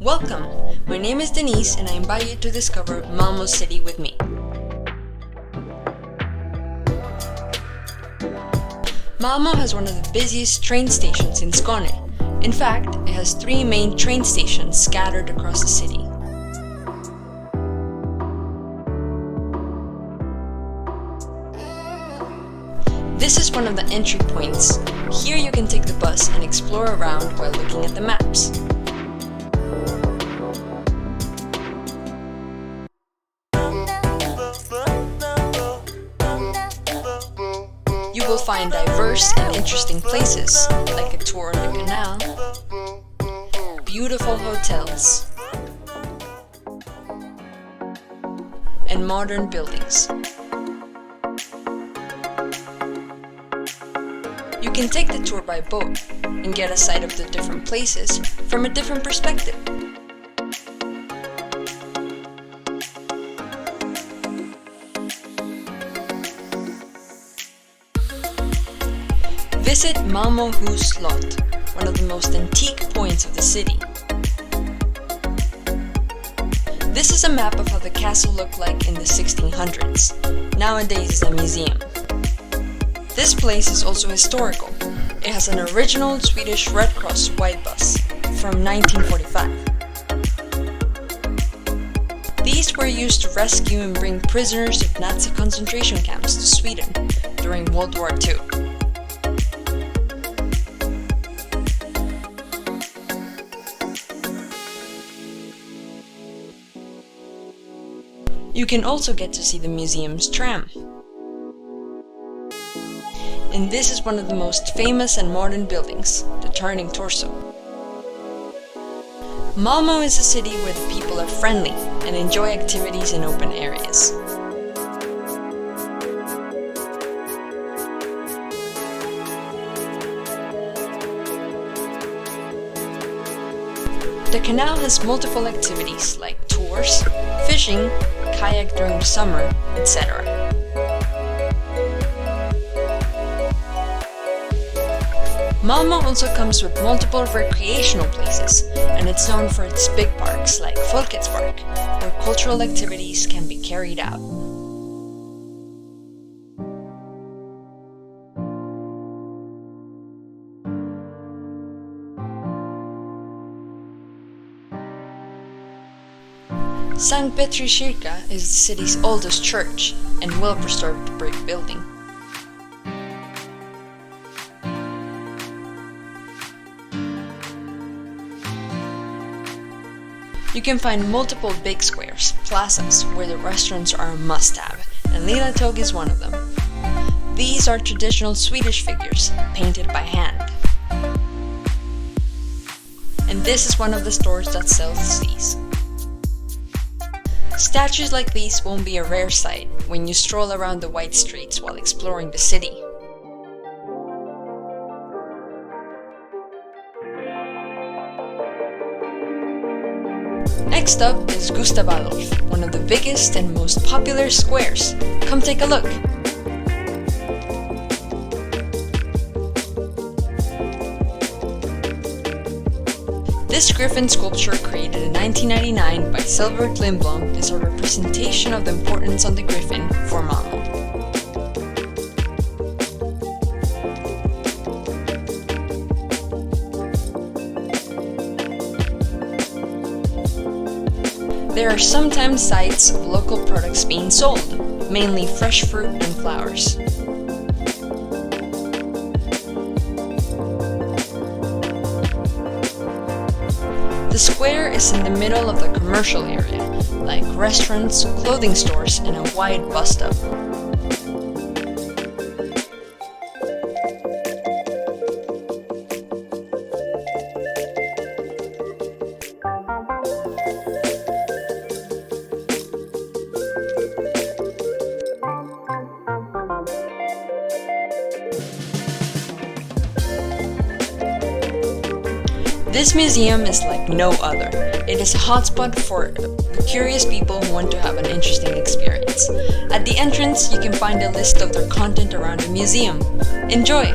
Welcome! My name is Denise and I invite you to discover Malmö city with me. Malmö has one of the busiest train stations in Skåne. In fact, it has 3 main train stations scattered across the city. This is one of the entry points. Here you can take the bus and explore around while looking at the maps. You will find diverse and interesting places, like a tour on the canal, beautiful hotels, and modern buildings. You can take the tour by boat and get a sight of the different places from a different perspective. Visit Malmö Hus Slott, one of the most antique points of the city. This is a map of how the castle looked like in the 1600s. Nowadays it's a museum. This place is also historical. It has an original Swedish Red Cross white bus from 1945. These were used to rescue and bring prisoners of Nazi concentration camps to Sweden during World War II. You can also get to see the museum's tram. And this is one of the most famous and modern buildings, the Turning Torso. Malmö is a city where the people are friendly and enjoy activities in open areas. The canal has multiple activities like tours, fishing, kayak during the summer, etc. Malmö also comes with multiple recreational places, and it's known for its big parks like Folkets Park, where cultural activities can be carried out. Sankt Petri Kyrka is the city's oldest church and well-preserved brick building. You can find multiple big squares, plazas, where the restaurants are a must-have, and Lilla Tåg is one of them. These are traditional Swedish figures, painted by hand. And this is one of the stores that sells these. Statues like these won't be a rare sight when you stroll around the white streets while exploring the city. Next up is Gustav Adolf, one of the biggest and most popular squares. Come take a look! This griffin sculpture, created in 1999 by Silvert Lindblom, is a representation of the importance of the griffin for Malmö. There are sometimes sites of local products being sold, mainly fresh fruit and flowers. The square is in the middle of the commercial area, like restaurants, clothing stores, and a wide bus stop. This museum is like no other. It is a hotspot for curious people who want to have an interesting experience. At the entrance, you can find a list of their content around the museum. Enjoy!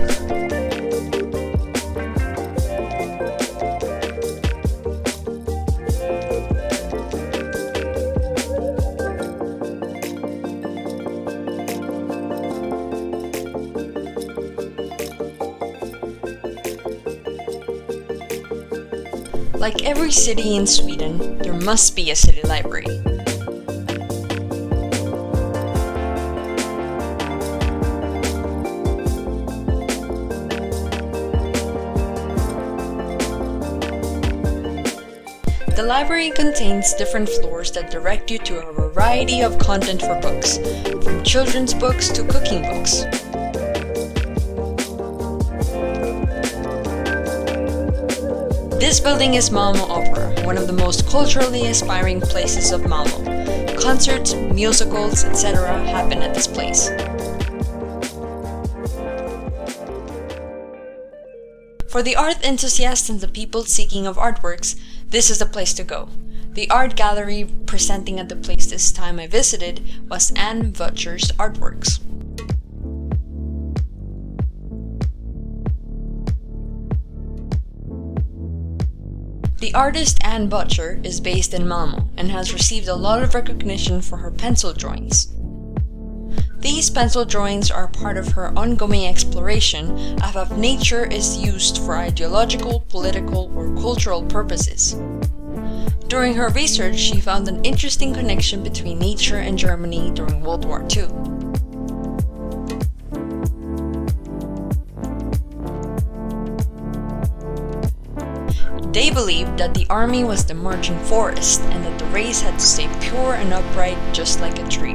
Like every city in Sweden, there must be a city library. The library contains different floors that direct you to a variety of content for books, from children's books to cooking books. This building is Malmö Opera, one of the most culturally aspiring places of Malmö. Concerts, musicals, etc. happen at this place. For the art enthusiasts and the people seeking of artworks, this is the place to go. The art gallery presenting at the place this time I visited was Anne Butcher's artworks. The artist Anne Butcher is based in Malmö and has received a lot of recognition for her pencil drawings. These pencil drawings are part of her ongoing exploration of how nature is used for ideological, political, or cultural purposes. During her research, she found an interesting connection between nature and Germany during World War II. They believed that the army was the marching forest and that the race had to stay pure and upright just like a tree.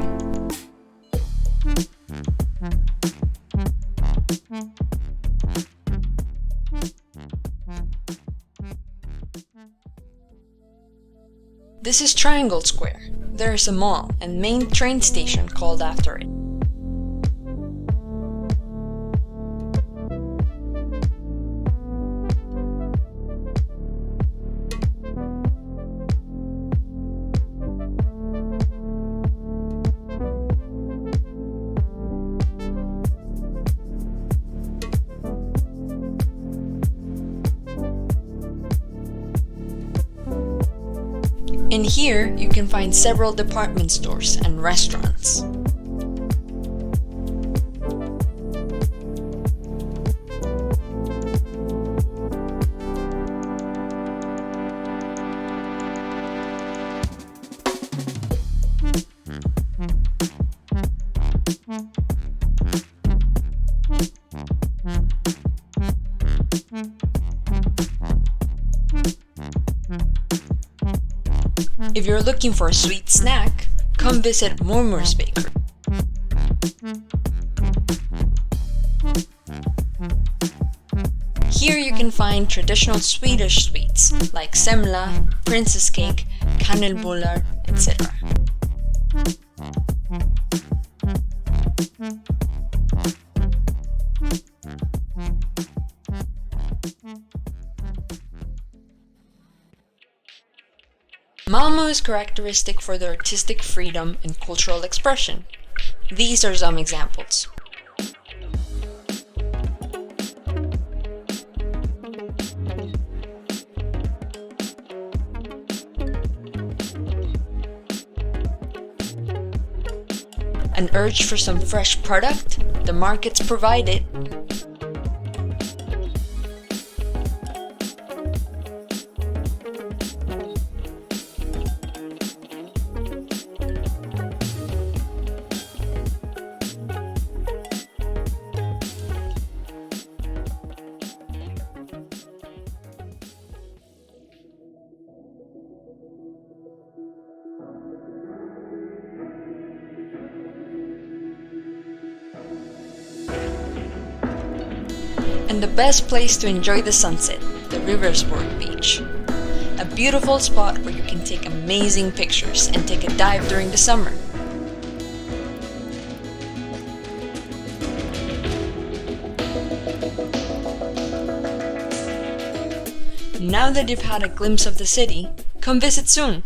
This is Triangle Square. There is a mall and main train station called after it. In here, you can find several department stores and restaurants. If you're looking for a sweet snack, come visit Mormor's Bakery. Here you can find traditional Swedish sweets like semla, princess cake, kanelbullar, etc. Malmö is characteristic for their artistic freedom and cultural expression. These are some examples. An urge for some fresh product? The markets provide it. And the best place to enjoy the sunset, the Riversborg Beach. A beautiful spot where you can take amazing pictures and take a dive during the summer. Now that you've had a glimpse of the city, come visit soon!